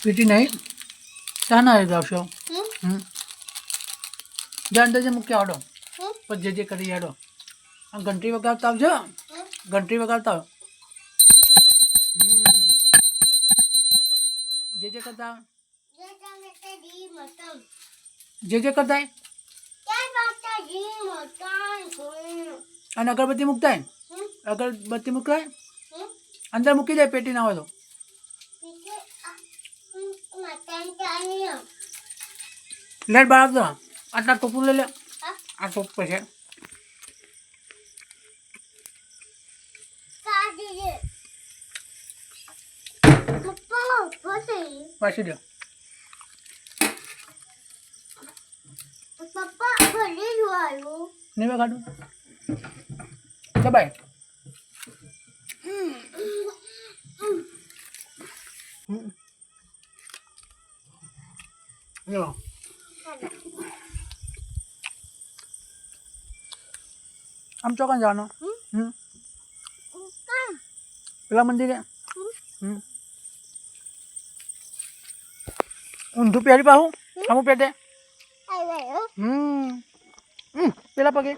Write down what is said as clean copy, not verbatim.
PT नहीं सहना है गाँव शो जान दे मुख्य आडो पर जे करी आडो घंटी वगाड़ता आवजो घंटी वगाड़ता जे करता जे करता है અને અગરબત્તી મૂકતા હે અગરબત્તી મૂકાય અંદર મૂકી દે પેટી ના હોય તો લેટ બહાર આપજો આટલા ટોપું લઈ લે આ ટોપ છે પાછી દો નહીં વગાડું દબાય જો આમ ચોકન જવાનો પેલા મંદિરે ઊંધું પહેરી પાહું આમું પેટે પેલા પગે